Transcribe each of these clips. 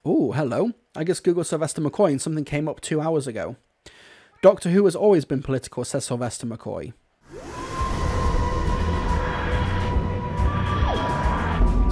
Oh, hello. I just googled Sylvester McCoy and something came up 2 hours ago. Doctor Who has always been political, says Sylvester McCoy.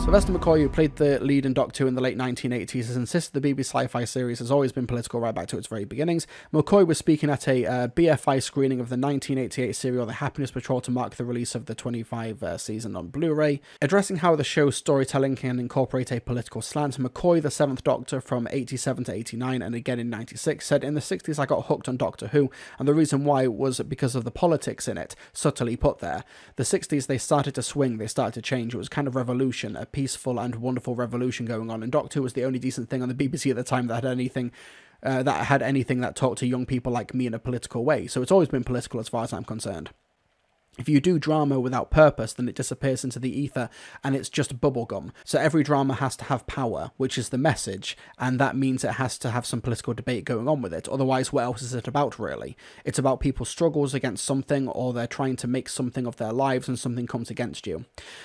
Sylvester McCoy, who played the lead in Doctor Who in the late 1980s, has insisted the BBC Sci-Fi series has always been political right back to its very beginnings. McCoy was speaking at a BFI screening of the 1988 serial The Happiness Patrol to mark the release of the 25 season on Blu-ray. Addressing how the show's storytelling can incorporate a political slant, McCoy, the 7th Doctor from 87 to 89 and again in 96, said, "In the 60s I got hooked on Doctor Who, and the reason why was because of the politics in it, subtly put there. The 60s, they started to swing, they started to change. It was kind of revolution, a peaceful and wonderful revolution going on, and Doctor Who was the only decent thing on the BBC at the time that had anything that talked to young people like me in a political way. So it's always been political as far as I'm concerned. If you do drama without purpose, then it disappears into the ether and it's just bubblegum. So every drama has to have power, which is the message, and that means it has to have some political debate going on with it. Otherwise, what else is it about, really? It's about people's struggles against something, or they're trying to make something of their lives and something comes against you.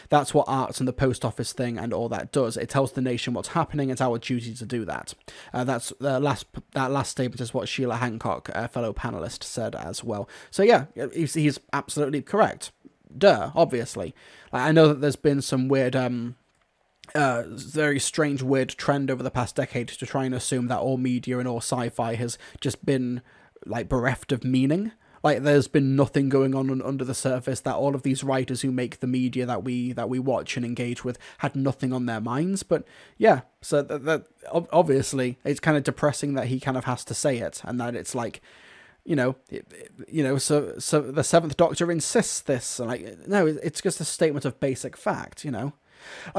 That's what arts and the post office thing and all that does. It tells the nation what's happening. It's our duty to do that. That last statement is what Sheila Hancock, a fellow panelist, said as well. So yeah, he's absolutely correct. Duh, obviously. I know that there's been some weird, very strange, weird trend over the past decade to try and assume that all media and all sci-fi has just been, like, bereft of meaning. Like, there's been nothing going on under the surface, that all of these writers who make the media that we watch and engage with had nothing on their minds. But yeah, so that obviously it's kind of depressing that he kind of has to say it, and that it's like, so the 7th Doctor insists this. Like, no, it's just a statement of basic fact,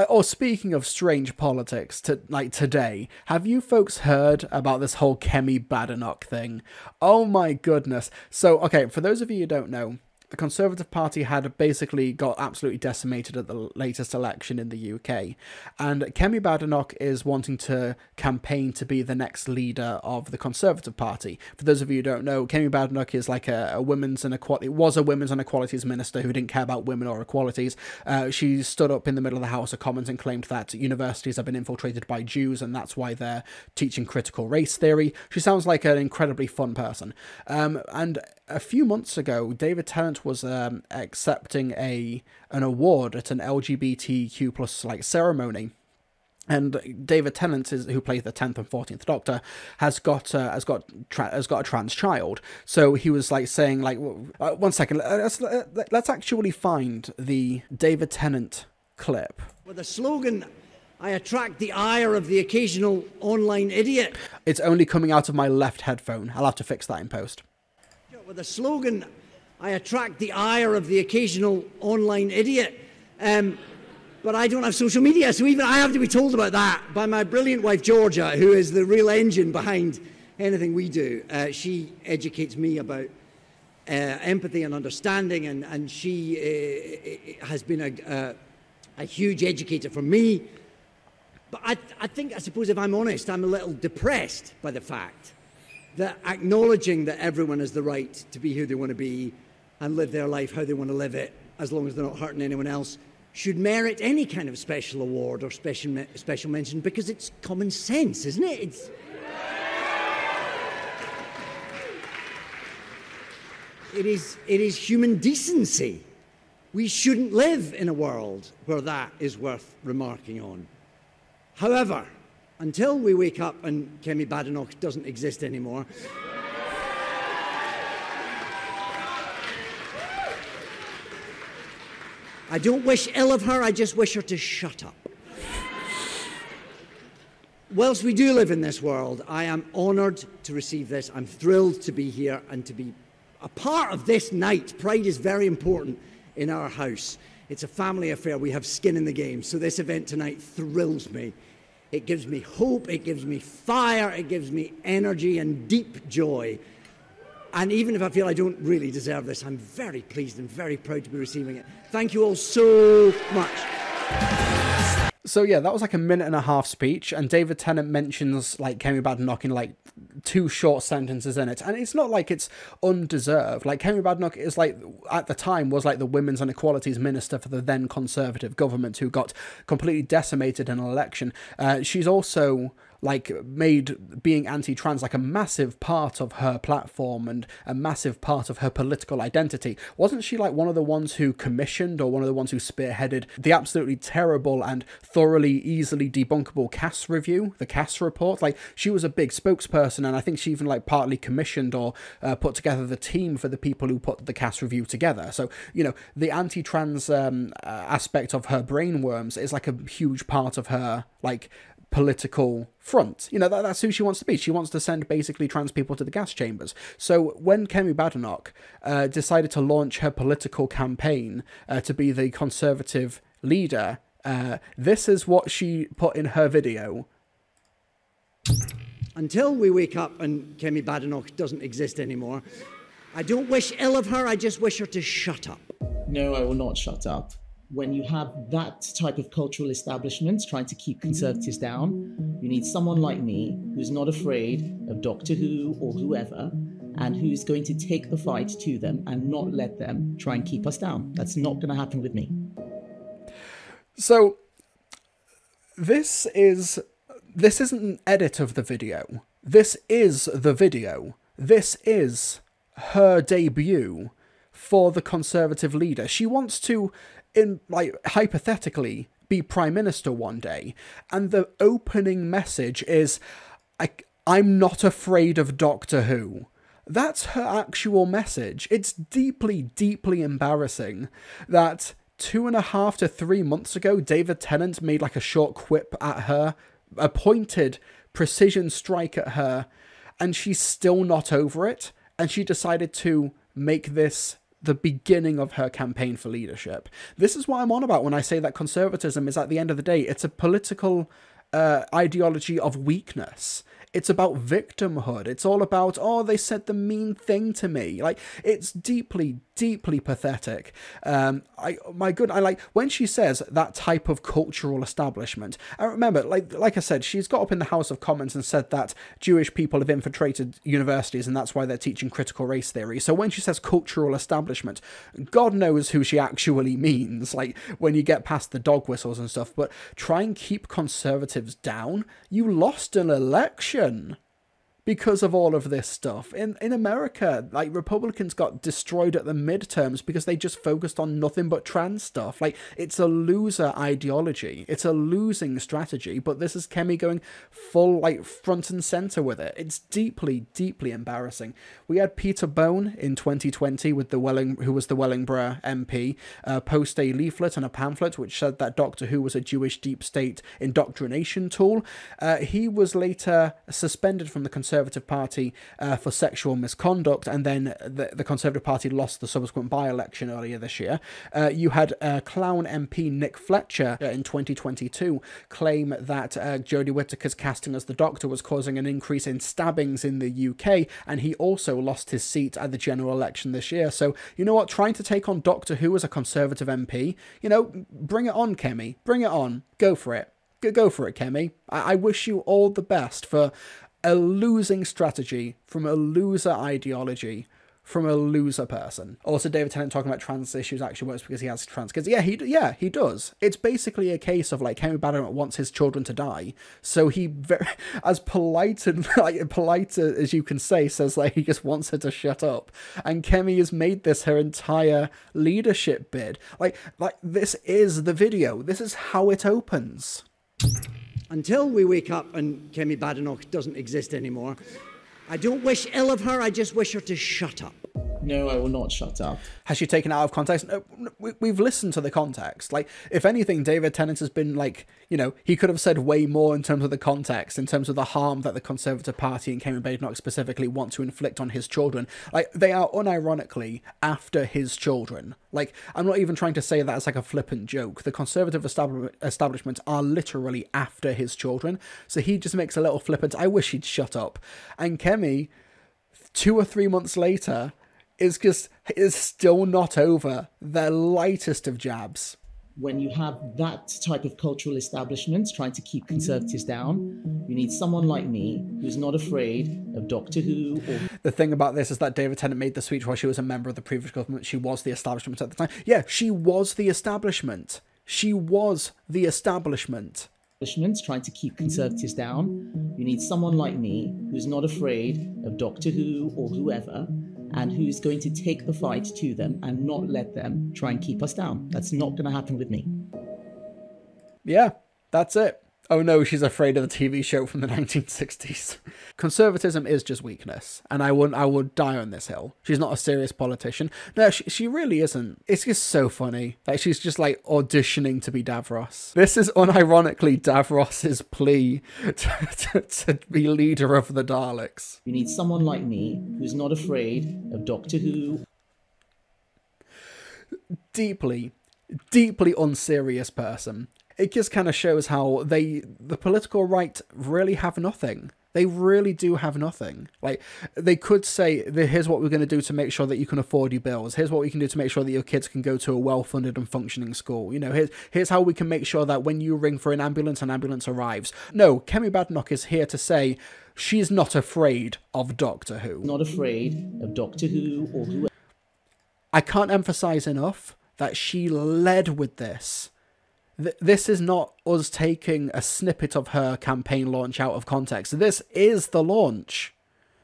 Or speaking of strange politics, today, have you folks heard about this whole Kemi Badenoch thing? Oh my goodness. So, okay, for those of you who don't know, the Conservative Party had basically got absolutely decimated at the latest election in the UK. And Kemi Badenoch is wanting to campaign to be the next leader of the Conservative Party. For those of you who don't know, Kemi Badenoch is like a women's and equalities minister who didn't care about women or equalities. She stood up in the middle of the House of Commons and claimed that universities have been infiltrated by Jews and that's why they're teaching critical race theory. She sounds like an incredibly fun person. And a few months ago, David Tennant was accepting an award at an LGBTQ plus ceremony, and David Tennant, who plays the 10th and 14th Doctor, has got a trans child. So he was saying 1 second, let's actually find the David Tennant clip. With a slogan, "I attract the ire of the occasional online idiot." It's only coming out of my left headphone. I'll have to fix that in post. With a slogan, "I attract the ire of the occasional online idiot." But I don't have social media, so even I have to be told about that by my brilliant wife, Georgia, who is the real engine behind anything we do. She educates me about empathy and understanding, and she has been a huge educator for me. But I suppose if I'm honest, I'm a little depressed by the fact that acknowledging that everyone has the right to be who they want to be and live their life how they want to live it, as long as they're not hurting anyone else, should merit any kind of special award or special mention, because it's common sense, isn't it? It is human decency. We shouldn't live in a world where that is worth remarking on. However, until we wake up and Kemi Badenoch doesn't exist anymore, I don't wish ill of her, I just wish her to shut up. Whilst we do live in this world, I am honoured to receive this. I'm thrilled to be here and to be a part of this night. Pride is very important in our house. It's a family affair. We have skin in the game. So this event tonight thrills me. It gives me hope, it gives me fire, it gives me energy and deep joy. And even if I feel I don't really deserve this, I'm very pleased and very proud to be receiving it. Thank you all so much. So yeah, that was like a 1.5-minute speech, and David Tennant mentions Kemi Badenoch in 2 short sentences in it, and it's not like it's undeserved. Kemi Badenoch is at the time was the Women's and Equalities Minister for the then Conservative government, who got completely decimated in an election. She's also like made being anti-trans like a massive part of her platform and a massive part of her political identity. Wasn't she like one of the ones who commissioned or one of the ones who spearheaded the absolutely terrible and thoroughly easily debunkable Cass review, the Cass report? Like, she was a big spokesperson, and I think she even like partly commissioned or put together the team for the people who put the Cass review together. So, you know, the anti-trans aspect of her brainworms is like a huge part of her like political front. You know, that's who she wants to be. She wants to send basically trans people to the gas chambers. So when Kemi Badenoch decided to launch her political campaign to be the Conservative leader, this is what she put in her video. Until we wake up and Kemi Badenoch doesn't exist anymore, I don't wish ill of her, I just wish her to shut up. No, I will not shut up. When you have that type of cultural establishment trying to keep conservatives down, you need someone like me who's not afraid of Doctor Who or whoever, and who's going to take the fight to them and not let them try and keep us down. That's not going to happen with me. So this isn't an edit of the video. This is the video. This is her debut for the Conservative leader. She wants to, hypothetically, be Prime Minister one day, and the opening message is, I'm not afraid of Doctor Who. That's her actual message. It's deeply, deeply embarrassing that 2.5 to 3 months ago, David Tennant made like a short quip at her, a pointed precision strike at her, and she's still not over it, and she decided to make this the beginning of her campaign for leadership. This is what I'm on about when I say that conservatism is, at the end of the day, it's a political ideology of weakness. It's about victimhood. It's all about, oh, they said the mean thing to me. Like, it's deeply, deeply pathetic. When she says that type of cultural establishment, I remember, like I said, she's got up in the House of Commons and said that Jewish people have infiltrated universities and that's why they're teaching critical race theory. So when she says cultural establishment, God knows who she actually means, like when you get past the dog whistles and stuff. But try and keep conservatives down. You lost an election because of all of this stuff. In America, like, Republicans got destroyed at the midterms because they just focused on nothing but trans stuff. Like, it's a loser ideology. It's a losing strategy, but this is Kemi going full, like, front and center with it. It's deeply, deeply embarrassing. We had Peter Bone in 2020 with who was the Wellingborough MP, post a leaflet and a pamphlet which said that Doctor Who was a Jewish deep state indoctrination tool. He was later suspended from the Conservative Party for sexual misconduct, and then the Conservative Party lost the subsequent by-election earlier this year. You had clown MP Nick Fletcher in 2022 claim that Jodie Whittaker's casting as the Doctor was causing an increase in stabbings in the UK, and he also lost his seat at the general election this year. So, you know what, trying to take on Doctor Who as a Conservative MP, you know, bring it on, Kemi. Bring it on. Go for it. Go for it, Kemi. I wish you all the best for a losing strategy from a loser ideology from a loser person. Also, David Tennant talking about trans issues actually works because he has trans kids. Yeah, he does. It's basically a case of, like, Kemi Badenoch wants his children to die, so he, as polite as you can say, says, like, he just wants her to shut up. And Kemi has made this her entire leadership bid. Like this is the video. This is how it opens. Until we wake up and Kemi Badenoch doesn't exist anymore, I don't wish ill of her, I just wish her to shut up. No, I will not shut up. Has she taken it out of context? No, we've listened to the context. Like, if anything, David Tennant has been, like, you know, he could have said way more in terms of the context, in terms of the harm that the Conservative Party and Kemi Badenoch specifically want to inflict on his children. Like, they are unironically after his children. Like, I'm not even trying to say that as like a flippant joke. The Conservative establishment are literally after his children. So he just makes a little flippant, I wish he'd shut up. And Kemi, 2 or 3 months later, is still not over the lightest of jabs. When you have that type of cultural establishment trying to keep conservatives down, you need someone like me who's not afraid of Doctor Who. The thing about this is that David Tennant made the speech while she was a member of the previous government. She was the establishment at the time. Yeah, she was the establishment. She was the establishment. establishments trying to keep conservatives down. You need someone like me who's not afraid of Doctor Who or whoever, and who's going to take the fight to them and not let them try and keep us down. That's not going to happen with me. Yeah, that's it. Oh no, she's afraid of the TV show from the 1960s. Conservatism is just weakness, and I would die on this hill. She's not a serious politician. No, she really isn't. It's just so funny. Like, she's just like auditioning to be Davros. This is unironically Davros's plea to be leader of the Daleks. You need someone like me who's not afraid of Doctor Who. Deeply unserious person. It just kind of shows how the political right really have nothing. They really do have nothing. Like, they could say, here's what we're going to do to make sure that you can afford your bills. Here's what we can do to make sure that your kids can go to a well-funded and functioning school. You know, here's how we can make sure that when you ring for an ambulance arrives. No, Kemi Badenoch is here to say she's not afraid of Doctor Who. Not afraid of Doctor Who or whoever. I can't emphasize enough that she led with this. This is not us taking a snippet of her campaign launch out of context. This is the launch.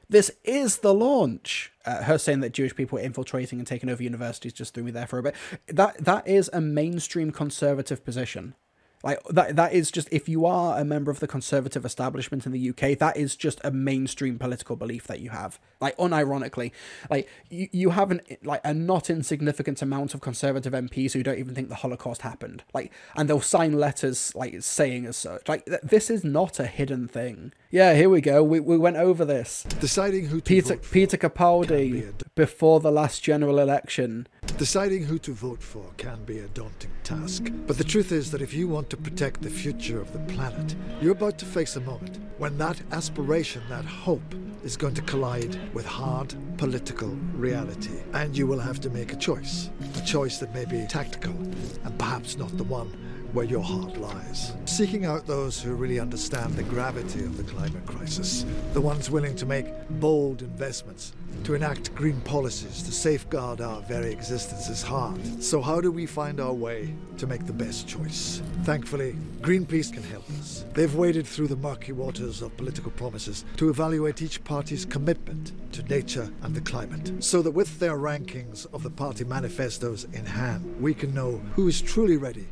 This is the launch. Her saying that Jewish people were infiltrating and taking over universities just threw me there for a bit. That is a mainstream conservative position. Like, that is just, if you are a member of the conservative establishment in the UK, that is just a mainstream political belief that you have. Like, unironically, like, you have a not insignificant amount of conservative MPs who don't even think the Holocaust happened. Like, and they'll sign letters, like, saying as such. Like, this is not a hidden thing. Yeah, here we go. We went over this. Deciding who to vote for Peter Capaldi, before the last general election. Deciding who to vote for can be a daunting task. But the truth is that if you want to protect the future of the planet, you're about to face a moment when that aspiration, that hope, is going to collide with hard political reality. And you will have to make a choice that may be tactical and perhaps not the one where your heart lies. Seeking out those who really understand the gravity of the climate crisis, the ones willing to make bold investments, to enact green policies to safeguard our very existence is hard. So how do we find our way to make the best choice? Thankfully, Greenpeace can help us. They've waded through the murky waters of political promises to evaluate each party's commitment to nature and the climate, so that with their rankings of the party manifestos in hand, we can know who is truly ready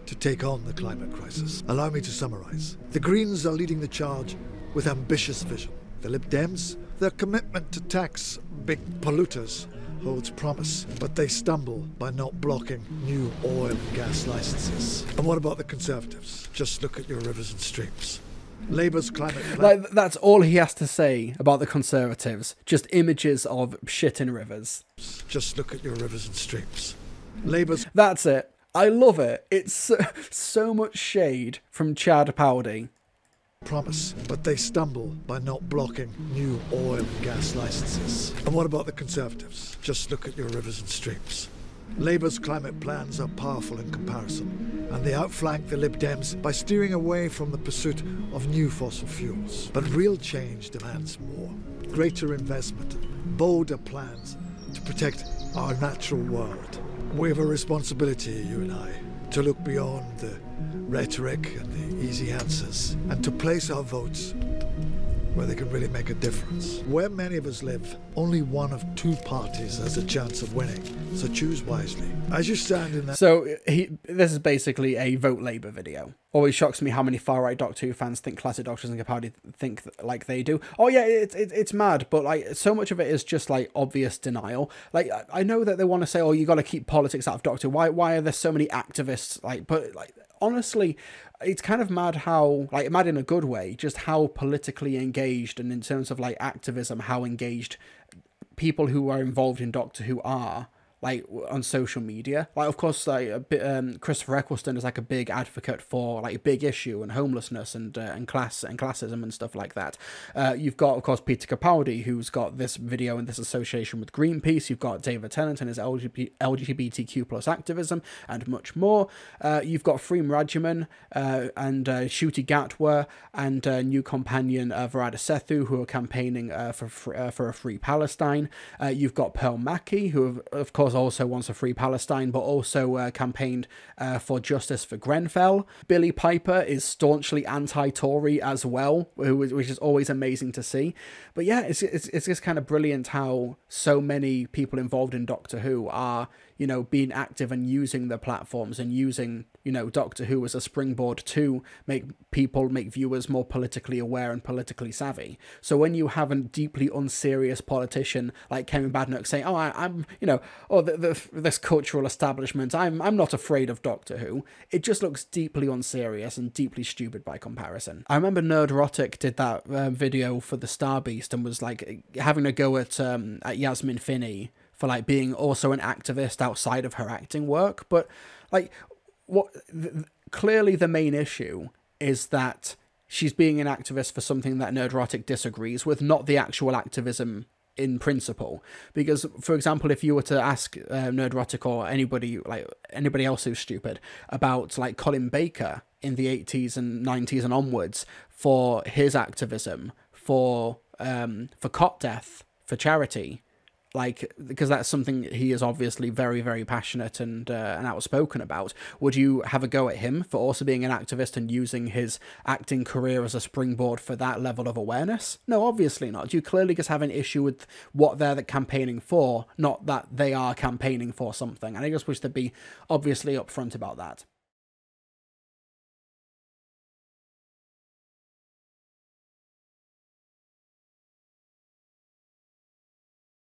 to take on the climate crisis. Allow me to summarize. The Greens are leading the charge with ambitious vision. The Lib Dems, their commitment to tax big polluters holds promise, but they stumble by not blocking new oil and gas licenses. And what about the Conservatives? Just look at your rivers and streams. Labour's climate plan. Like, that's all he has to say about the Conservatives. Just images of shit in rivers. Just look at your rivers and streams. Labour's... That's it. I love it. It's so much shade from Chad Powdy. Promise, but they stumble by not blocking new oil and gas licenses. And what about the Conservatives? Just look at your rivers and streams. Labour's climate plans are powerful in comparison, and they outflank the Lib Dems by steering away from the pursuit of new fossil fuels. But real change demands more. Greater investment, bolder plans to protect our natural world. We have a responsibility, you and I, to look beyond the rhetoric and the easy answers, and to place our votes where they can really make a difference. Where many of us live, only one of two parties has a chance of winning, so choose wisely. As you stand in that... So this is basically a Vote Labour video. Always shocks me how many far-right Doctor Who fans think classic Doctors and Capaldi think like they do. Oh yeah, it's mad, but like so much of it is just like obvious denial. Like, I know that they want to say, oh, you got to keep politics out of Doctor Who. Why are there so many activists? Like, but like honestly, it's kind of mad how, like, mad in a good way, just how politically engaged, and in terms of like activism, how engaged people who are involved in Doctor Who are, like, on social media. Like, of course, like Christopher Eccleston is like a big advocate for like a big issue and homelessness and classism and stuff like that. You've got, of course, Peter Capaldi, who's got this video and this association with Greenpeace. You've got David Tennant and his LGBTQ plus activism and much more. You've got Freem Rajaman and Ncuti Gatwa and new companion Varada Sethu, who are campaigning for a free Palestine. You've got Pearl Mackie, who of course was also once a Free Palestine, but also campaigned for justice for Grenfell. Billie Piper is staunchly anti-Tory as well, which is always amazing to see. But yeah, it's just kind of brilliant how so many people involved in Doctor Who are, you know, being active and using the platforms and using, you know, Doctor Who as a springboard to make viewers more politically aware and politically savvy. So when you have a deeply unserious politician like Kevin Badnoch saying, "Oh, I'm you know, oh, this cultural establishment, I'm not afraid of Doctor Who," it just looks deeply unserious and deeply stupid by comparison. I remember Nerdrotic did that video for the Star Beast and was like having a go at Yasmin Finney for like being also an activist outside of her acting work. But like, clearly the main issue is that she's being an activist for something that Nerdrotic disagrees with, not the actual activism in principle. Because, for example, if you were to ask Nerdrotic or anybody else who's stupid about like Colin Baker in the 80s and 90s and onwards for his activism for cot death, for charity, like, because that's something he is obviously very, very passionate and outspoken about, would you have a go at him for also being an activist and using his acting career as a springboard for that level of awareness? No, obviously not. You clearly just have an issue with what they're campaigning for, not that they are campaigning for something. And I just wish they'd be obviously upfront about that.